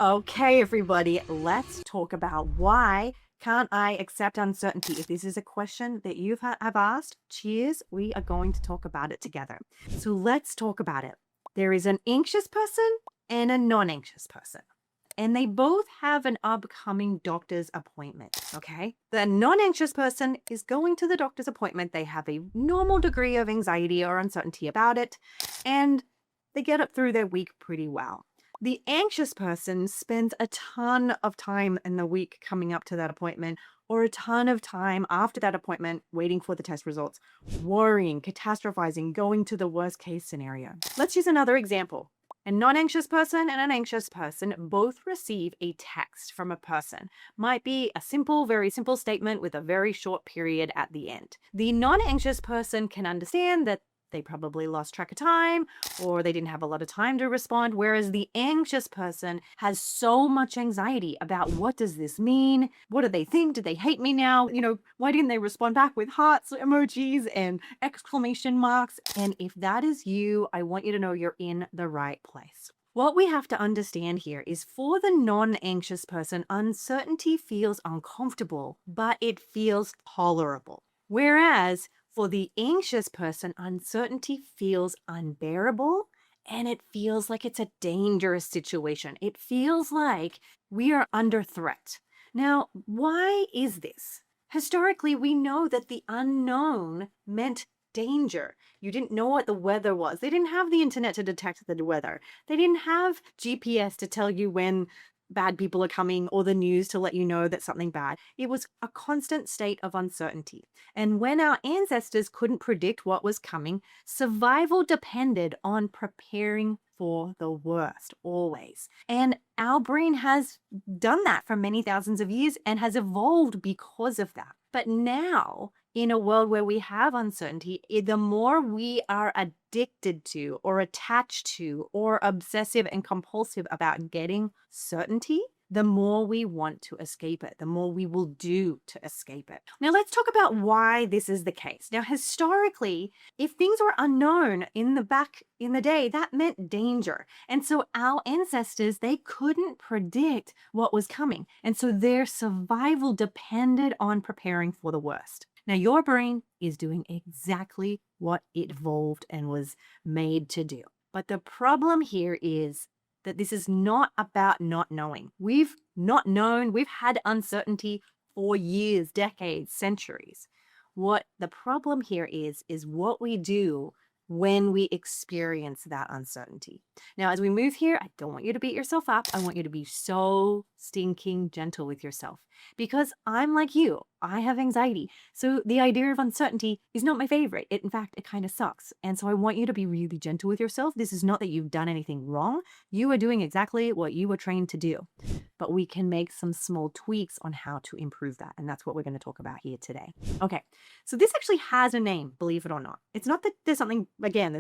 Okay, everybody, let's talk about why can't I accept uncertainty? If this is a question that have asked, cheers, we are going to talk about it together. So let's talk about it. There is an anxious person and a non-anxious person, and they both have an upcoming doctor's appointment, okay? The non-anxious person is going to the doctor's appointment. They have a normal degree of anxiety or uncertainty about it, and they get up through their week pretty well. The anxious person spends a ton of time in the week coming up to that appointment, or a ton of time after that appointment waiting for the test results, worrying, catastrophizing, going to the worst case scenario. Let's use another example. A non-anxious person and an anxious person both receive a text from a person. Might be a simple, very simple statement with a very short period at the end. The non-anxious person can understand that they probably lost track of time or they didn't have a lot of time to respond, whereas the anxious person has so much anxiety about what does this mean? What do they think? Do they hate me now? Why didn't they respond back with hearts emojis and exclamation marks? And if that is you, I want you to know you're in the right place. What we have to understand here is for the non-anxious person, uncertainty feels uncomfortable, but it feels tolerable. Whereas for the anxious person, uncertainty feels unbearable and it feels like it's a dangerous situation. It feels like we are under threat. Now, why is this? Historically, we know that the unknown meant danger. You didn't know what the weather was. They didn't have the internet to detect the weather. They didn't have GPS to tell you when bad people are coming or the news to let you know that something bad. It was a constant state of uncertainty. And when our ancestors couldn't predict what was coming, survival depended on preparing for the worst always. And our brain has done that for many thousands of years and has evolved because of that. But now, in a world where we have uncertainty, the more we are addicted to or attached to or obsessive and compulsive about getting certainty, the more we want to escape it, the more we will do to escape it. Now, let's talk about why this is the case. Now, historically, if things were unknown back in the day, that meant danger. And so our ancestors, they couldn't predict what was coming. And so their survival depended on preparing for the worst. Now, your brain is doing exactly what it evolved and was made to do. But the problem here is that this is not about not knowing. We've not known, we've had uncertainty for years, decades, centuries. What the problem here is what we do when we experience that uncertainty. Now, as we move here, I don't want you to beat yourself up. I want you to be so stinking gentle with yourself because I'm like you. I have anxiety. So the idea of uncertainty is not my favorite. In fact, it kind of sucks. And so I want you to be really gentle with yourself. This is not that you've done anything wrong. You are doing exactly what you were trained to do. But we can make some small tweaks on how to improve that. And that's what we're going to talk about here today. Okay, so this actually has a name, believe it or not. It's not that there's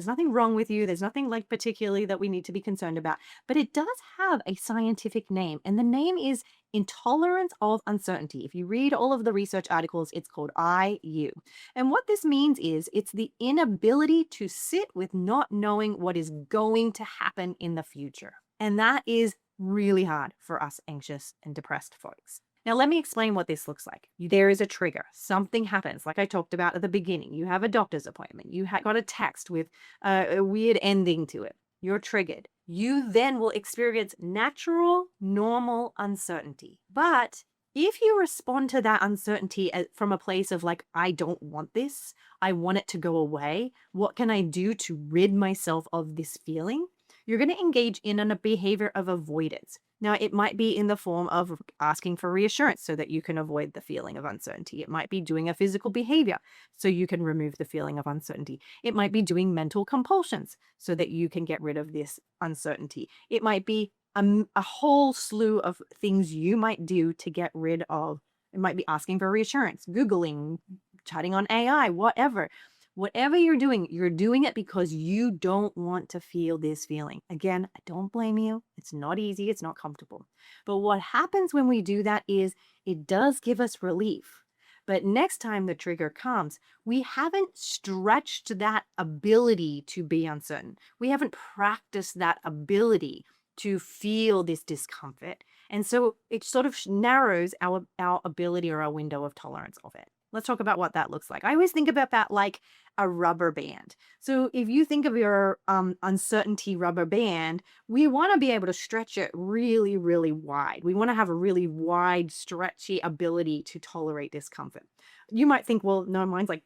nothing wrong with you. There's nothing like particularly that we need to be concerned about. But it does have a scientific name. And the name is Intolerance of Uncertainty. If you read all of the research articles, it's called IU. And what this means is it's the inability to sit with not knowing what is going to happen in the future. And that is really hard for us anxious and depressed folks. Now, let me explain what this looks like. There is a trigger. Something happens, like I talked about at the beginning. You have a doctor's appointment. You got a text with a weird ending to it. You're triggered. You then will experience natural, normal uncertainty. But if you respond to that uncertainty from a place of like, I don't want this, I want it to go away, what can I do to rid myself of this feeling? You're going to engage in a behavior of avoidance. Now, it might be in the form of asking for reassurance so that you can avoid the feeling of uncertainty. It might be doing a physical behavior so you can remove the feeling of uncertainty. It might be doing mental compulsions so that you can get rid of this uncertainty. It might be a whole slew of things you might do to get rid of. It might be asking for reassurance, Googling, chatting on AI, whatever. Whatever you're doing it because you don't want to feel this feeling. Again, I don't blame you. It's not easy. It's not comfortable. But what happens when we do that is it does give us relief. But next time the trigger comes, we haven't stretched that ability to be uncertain. We haven't practiced that ability to feel this discomfort. And so it sort of narrows our ability or our window of tolerance of it. Let's talk about what that looks like. I always think about that like a rubber band. So if you think of your uncertainty rubber band, we want to be able to stretch it really, really wide. We want to have a really wide, stretchy ability to tolerate discomfort. You might think, well, no, mine's like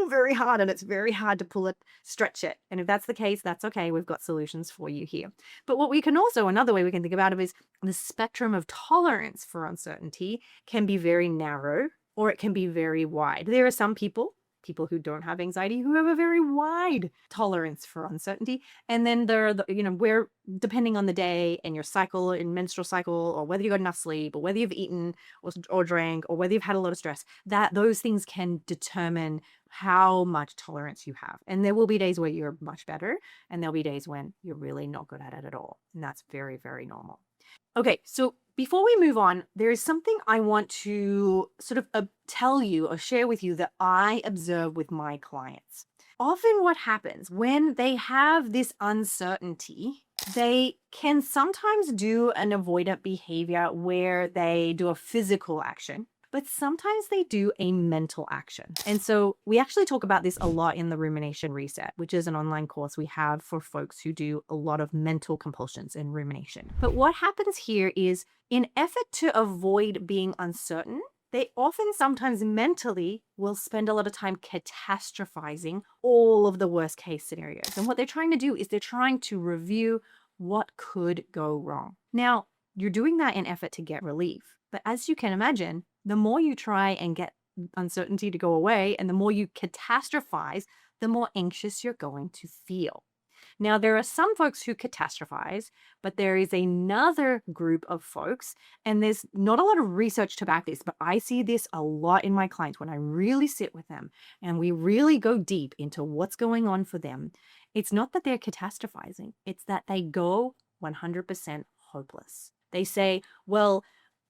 very hard and it's very hard to pull it, stretch it. And if that's the case, that's okay. We've got solutions for you here. But what we can also, another way we can think about it is the spectrum of tolerance for uncertainty can be very narrow or it can be very wide. There are some people who don't have anxiety who have a very wide tolerance for uncertainty. And then there are where depending on the day and your cycle and menstrual cycle, or whether you got enough sleep, or whether you've eaten or drank, or whether you've had a lot of stress, that those things can determine how much tolerance you have. And there will be days where you're much better, and there'll be days when you're really not good at it at all. And that's very, very normal. Okay, so before we move on, there is something I want to sort of tell you or share with you that I observe with my clients. Often what happens when they have this uncertainty, they can sometimes do an avoidant behavior where they do a physical action, but sometimes they do a mental action. And so we actually talk about this a lot in the Rumination Reset, which is an online course we have for folks who do a lot of mental compulsions and rumination. But what happens here is, in effort to avoid being uncertain, they often sometimes mentally will spend a lot of time catastrophizing all of the worst case scenarios. And what they're trying to do is they're trying to review what could go wrong. Now, you're doing that in effort to get relief. But as you can imagine, the more you try and get uncertainty to go away and the more you catastrophize, the more anxious you're going to feel. Now, there are some folks who catastrophize, but there is another group of folks, and there's not a lot of research to back this, but I see this a lot in my clients when I really sit with them and we really go deep into what's going on for them. It's not that they're catastrophizing, it's that they go 100% hopeless. They say, well,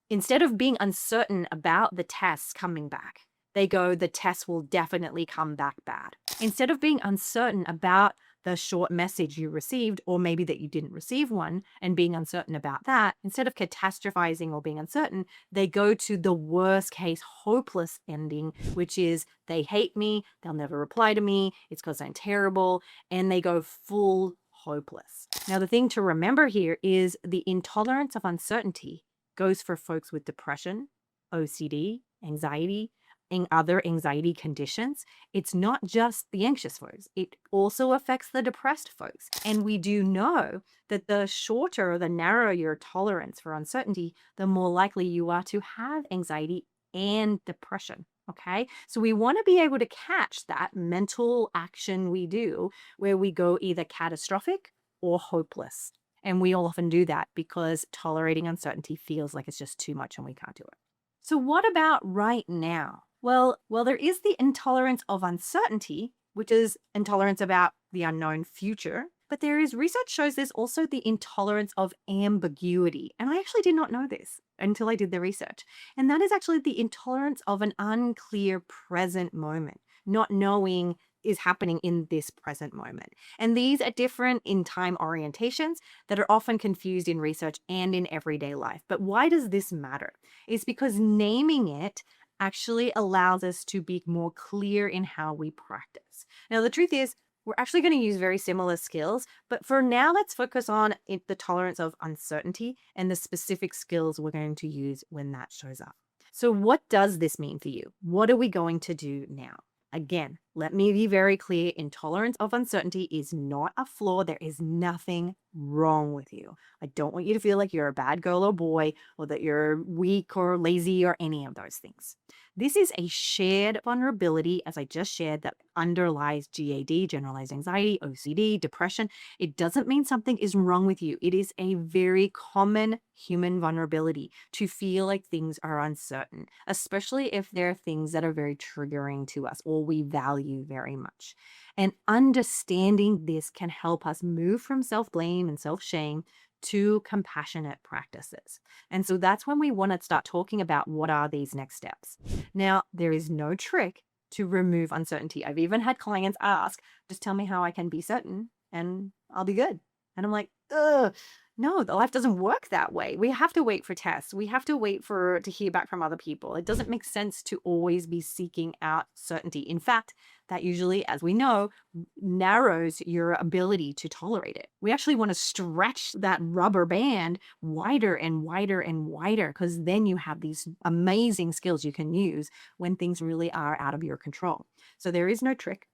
instead of being uncertain about the tests coming back, they go, the test will definitely come back bad. Instead of being uncertain about the short message you received, or maybe that you didn't receive one, and being uncertain about that, instead of catastrophizing or being uncertain, they go to the worst case hopeless ending, which is they hate me, they'll never reply to me, it's because I'm terrible, and they go full hopeless. Now, the thing to remember here is the intolerance of uncertainty goes for folks with depression, OCD, anxiety, and other anxiety conditions. It's not just the anxious folks. It also affects the depressed folks. And we do know that the shorter or the narrower your tolerance for uncertainty, the more likely you are to have anxiety and depression. Okay, so we want to be able to catch that mental action we do where we go either catastrophic or hopeless. And we often do that because tolerating uncertainty feels like it's just too much and we can't do it. So what about right now? Well, there is the intolerance of uncertainty, which is intolerance about the unknown future. But there is research shows there's also the intolerance of ambiguity. And I actually did not know this until I did the research. And that is actually the intolerance of an unclear present moment, not knowing is happening in this present moment. And these are different in time orientations that are often confused in research and in everyday life. But why does this matter? It's because naming it actually allows us to be more clear in how we practice. Now, the truth is, we're actually going to use very similar skills, but for now, let's focus on the tolerance of uncertainty and the specific skills we're going to use when that shows up. So what does this mean for you? What are we going to do now? Again, let me be very clear. Intolerance of uncertainty is not a flaw. There is nothing wrong with you. I don't want you to feel like you're a bad girl or boy, or that you're weak or lazy or any of those things. This is a shared vulnerability, as I just shared, that underlies GAD, generalized anxiety, OCD, depression. It doesn't mean something is wrong with you. It is a very common human vulnerability to feel like things are uncertain, especially if there are things that are very triggering to us or we value very much. And understanding this can help us move from self-blame and self-shame to compassionate practices. And so that's when we want to start talking about what are these next steps. Now, there is no trick to remove uncertainty. I've even had clients ask, just tell me how I can be certain and I'll be good. And I'm like, ugh. No, the life doesn't work that way. We have to wait for tests. We have to wait for to hear back from other people. It doesn't make sense to always be seeking out certainty. In fact, that usually, as we know, narrows your ability to tolerate it. We actually want to stretch that rubber band wider and wider and wider because then you have these amazing skills you can use when things really are out of your control. So there is no trick.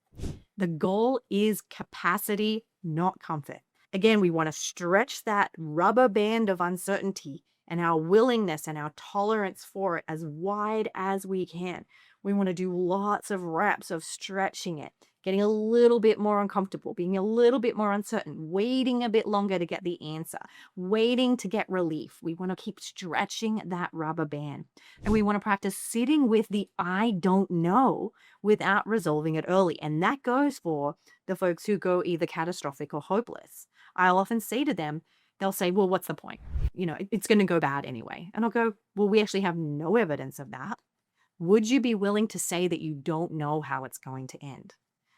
The goal is capacity, not comfort. Again, we want to stretch that rubber band of uncertainty and our willingness and our tolerance for it as wide as we can. We want to do lots of reps of stretching it, getting a little bit more uncomfortable, being a little bit more uncertain, waiting a bit longer to get the answer, waiting to get relief. We want to keep stretching that rubber band. And we want to practice sitting with the I don't know without resolving it early. And that goes for the folks who go either catastrophic or hopeless. I'll often say to them, they'll say, well, what's the point? It's going to go bad anyway. And I'll go, well, we actually have no evidence of that. Would you be willing to say that you don't know how it's going to end?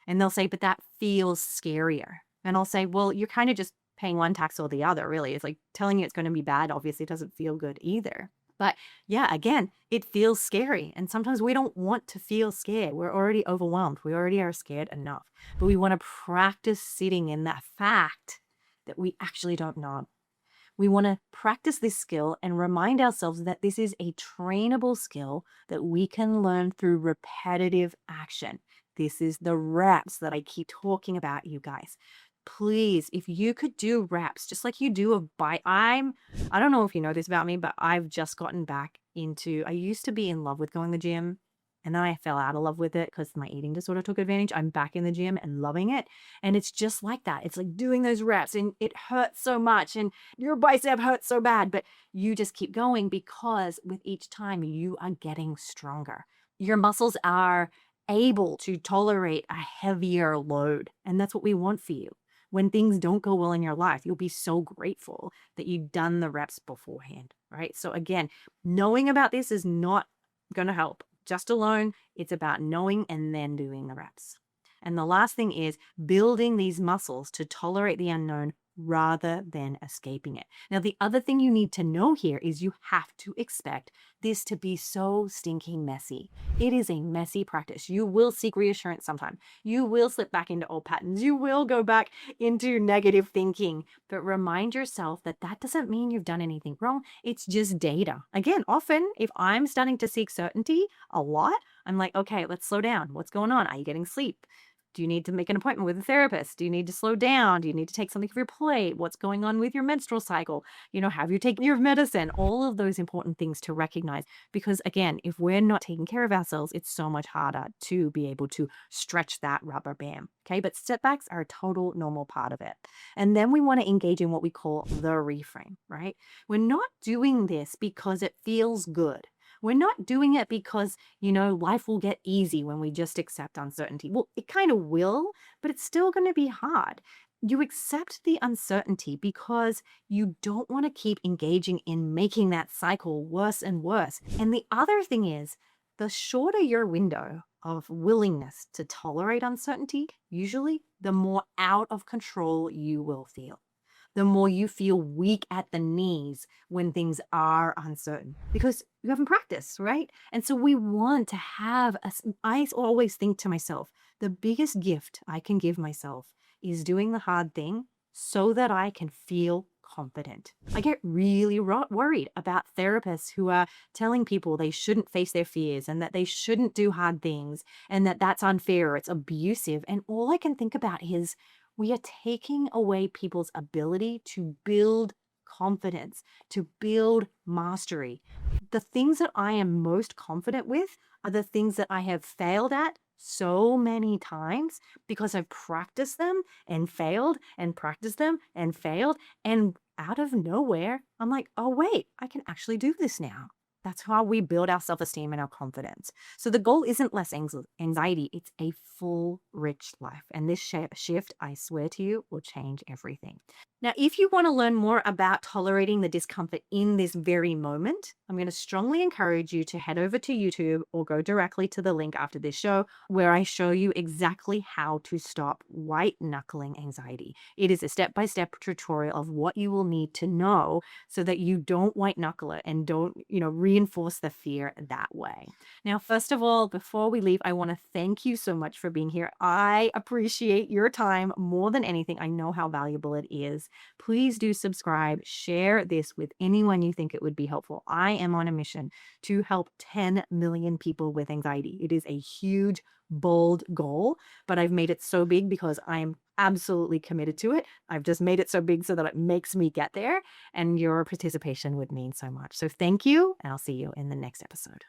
And they'll say, but that feels scarier. And I'll say, well, you're kind of just paying one tax or the other, really. It's like telling you it's going to be bad. Obviously, it doesn't feel good either. But yeah, again, it feels scary. And sometimes we don't want to feel scared. We're already overwhelmed. We already are scared enough. But we want to practice sitting in that fact that we actually don't know. We want to practice this skill and remind ourselves that this is a trainable skill that we can learn through repetitive action. This is the reps that I keep talking about, you guys. Please, if you could do reps just like you do a bite. I don't know if you know this about me, but I've just gotten back into, I used to be in love with going to the gym. And then I fell out of love with it because my eating disorder took advantage. I'm back in the gym and loving it. And it's just like that. It's like doing those reps and it hurts so much and your bicep hurts so bad, but you just keep going because with each time you are getting stronger. Your muscles are able to tolerate a heavier load. And that's what we want for you. When things don't go well in your life, you'll be so grateful that you've done the reps beforehand, right? So again, knowing about this is not going to help. Just alone, it's about knowing and then doing the reps. And the last thing is building these muscles to tolerate the unknown rather than escaping it. Now, the other thing you need to know here is you have to expect this to be so stinking messy. It is a messy practice. You will seek reassurance sometime. You will slip back into old patterns. You will go back into negative thinking. But remind yourself that that doesn't mean you've done anything wrong. It's just data. Again, often if I'm starting to seek certainty a lot, I'm like, okay, let's slow down. What's going on? Are you getting sleep? Do you need to make an appointment with a therapist? Do you need to slow down? Do you need to take something off your plate? What's going on with your menstrual cycle? Have you taken your medicine? All of those important things to recognize. Because again, if we're not taking care of ourselves, it's so much harder to be able to stretch that rubber band. Okay, but setbacks are a total normal part of it. And then we want to engage in what we call the reframe, right? We're not doing this because it feels good. We're not doing it because, life will get easy when we just accept uncertainty. Well, it kind of will, but it's still going to be hard. You accept the uncertainty because you don't want to keep engaging in making that cycle worse and worse. And the other thing is, the shorter your window of willingness to tolerate uncertainty, usually the more out of control you will feel. The more you feel weak at the knees when things are uncertain because you haven't practiced, right? And so we want to have I always think to myself, the biggest gift I can give myself is doing the hard thing so that I can feel confident. I get really worried about therapists who are telling people they shouldn't face their fears and that they shouldn't do hard things and that that's unfair, it's abusive. And all I can think about is we are taking away people's ability to build confidence, to build mastery. The things that I am most confident with are the things that I have failed at so many times because I've practiced them and failed and practiced them and failed. And out of nowhere, I'm like, oh, wait, I can actually do this now. That's how we build our self-esteem and our confidence. So the goal isn't less anxiety, it's a full, rich life. And this shift, I swear to you, will change everything. Now, if you want to learn more about tolerating the discomfort in this very moment, I'm going to strongly encourage you to head over to YouTube or go directly to the link after this show where I show you exactly how to stop white knuckling anxiety. It is a step-by-step tutorial of what you will need to know so that you don't white knuckle it and don't, reinforce the fear that way. Now, first of all, before we leave, I want to thank you so much for being here. I appreciate your time more than anything. I know how valuable it is. Please do subscribe, share this with anyone you think it would be helpful. I am on a mission to help 10 million people with anxiety. It is a huge, bold goal, but I've made it so big because I am absolutely committed to it. I've just made it so big so that it makes me get there, and your participation would mean so much. So thank you, and I'll see you in the next episode.